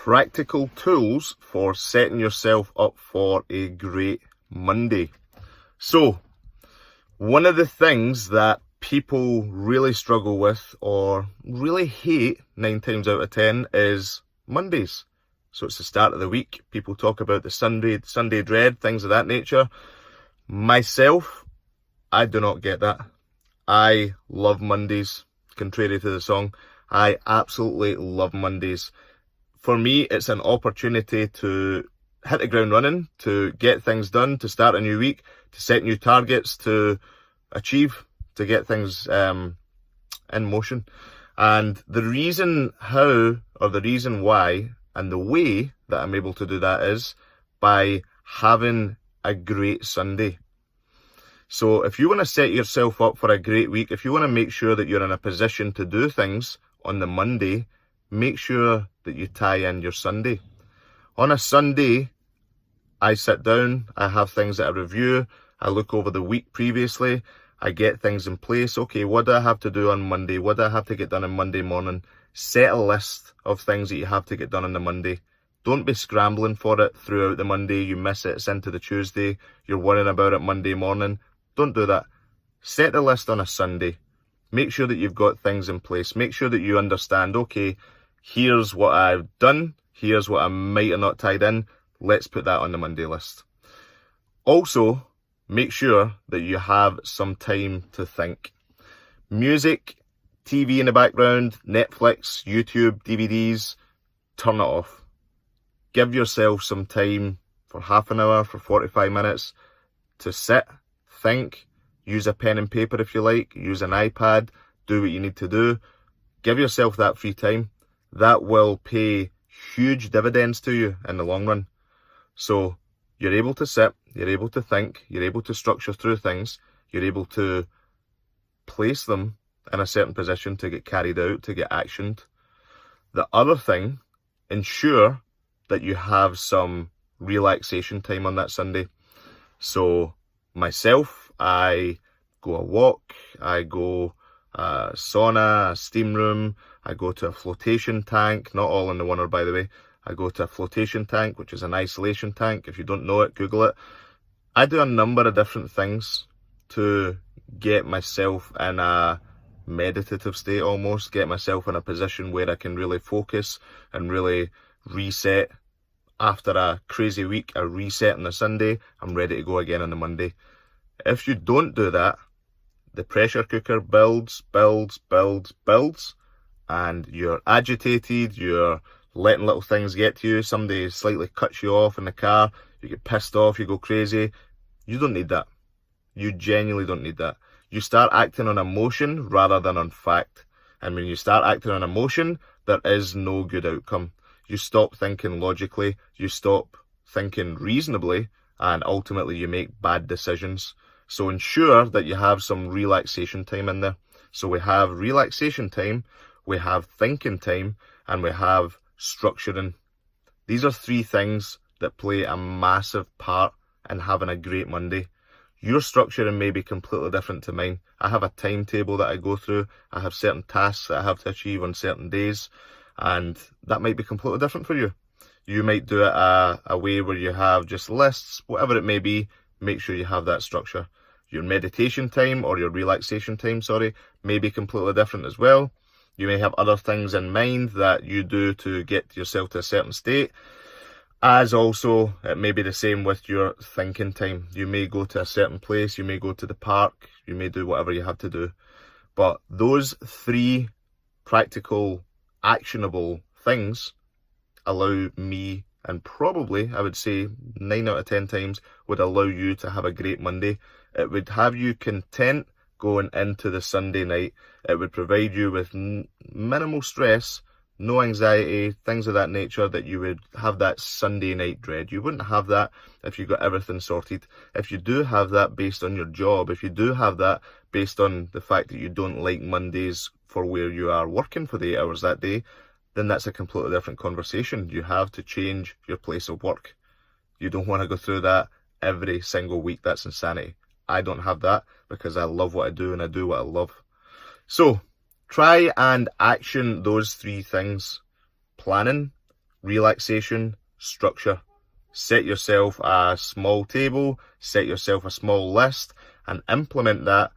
practical tools for setting yourself up for a great Monday. So, one of the things that people really struggle with or really hate 9 times out of 10 is Mondays. So it's the start of the week. People talk about the Sunday dread, things of that nature. Myself, I do not get that. I love Mondays, contrary to the song. I absolutely love Mondays. For me, it's an opportunity to hit the ground running, to get things done, to start a new week, to set new targets, to achieve, to get things in motion. And the reason how, or the reason why, and the way that I'm able to do that is by having a great Sunday. So if you want to set yourself up for a great week, if you want to make sure that you're in a position to do things on the Monday, make sure that you tie in your Sunday. On a Sunday, I sit down, I have things that I review, I look over the week previously, I get things in place. Okay, what do I have to do on Monday? What do I have to get done on Monday morning? Set a list of things that you have to get done on the Monday. Don't be scrambling for it throughout the Monday. You miss it, it's into the Tuesday, you're worrying about it Monday morning. Don't do that. Set the list on a Sunday. Make sure that you've got things in place. Make sure that you understand, okay, here's what I've done, here's what I might have not tied in. Let's put that on the Monday list. Also, make sure that you have some time to think. Music, TV in the background, Netflix, YouTube, DVDs, turn it off. Give yourself some time for half an hour, for 45 minutes to sit, think, use a pen and paper if you like, use an iPad, do what you need to do. Give yourself that free time. That will pay huge dividends to you in the long run. So you're able to sit, you're able to think, you're able to structure through things, you're able to place them in a certain position to get carried out, to get actioned. The other thing, ensure that you have some relaxation time on that Sunday. So myself, I go a walk, I go a sauna, a steam room, I go to a flotation tank, not all in the winter by the way. I go to a flotation tank, which is an isolation tank. If you don't know it, Google it. I do a number of different things to get myself in a meditative state almost, get myself in a position where I can really focus and really reset. After a crazy week, a reset on the Sunday, I'm ready to go again on the Monday. If you don't do that, the pressure cooker builds, and you're agitated, you're letting little things get to you, somebody slightly cuts you off in the car, you get pissed off, you go crazy. You don't need that. You genuinely don't need that. You start acting on emotion rather than on fact. And when you start acting on emotion, there is no good outcome. You stop thinking logically, you stop thinking reasonably, and ultimately you make bad decisions. So ensure that you have some relaxation time in there. So we have relaxation time, we have thinking time, and we have structuring. These are 3 things that play a massive part in having a great Monday. Your structuring may be completely different to mine. I have a timetable that I go through. I have certain tasks that I have to achieve on certain days, and that might be completely different for you. You might do it a way where you have just lists, whatever it may be. Make sure you have that structure. Your meditation time or your relaxation time, may be completely different as well. You may have other things in mind that you do to get yourself to a certain state. As also, it may be the same with your thinking time. You may go to a certain place, you may go to the park, you may do whatever you have to do. But those 3 practical, actionable things allow me, and probably, I would say, 9 out of 10 times, would allow you to have a great Monday. It would have you content going into the Sunday night. It would provide you with minimal stress, no anxiety, things of that nature, that you would have that Sunday night dread. You wouldn't have that if you got everything sorted. If you do have that based on your job, if you do have that based on the fact that you don't like Mondays for where you are working for the 8 hours that day, then that's a completely different conversation. You have to change your place of work. You don't want to go through that every single week. That's insanity. I don't have that because I love what I do and I do what I love. So try and action those 3 things: planning, relaxation, structure. Set yourself a small table, set yourself a small list, and implement that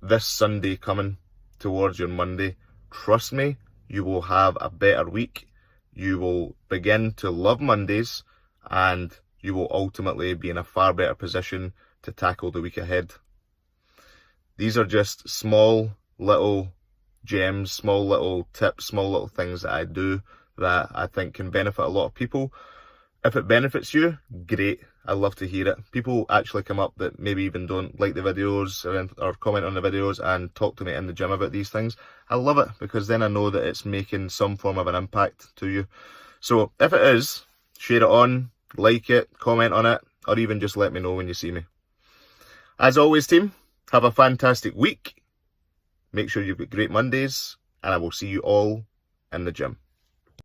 this Sunday coming towards your Monday. Trust me, you will have a better week. You will begin to love Mondays, and you will ultimately be in a far better position to tackle the week ahead. These are just small little gems, small little tips, small little things that I do that I think can benefit a lot of people. If it benefits you, great. I love to hear it. People actually come up that maybe even don't like the videos or comment on the videos and talk to me in the gym about these things. I love it because then I know that it's making some form of an impact to you. So if it is, share it on, like it, comment on it, or even just let me know when you see me. As always, team, have a fantastic week. Make sure you've got great Mondays, and I will see you all in the gym.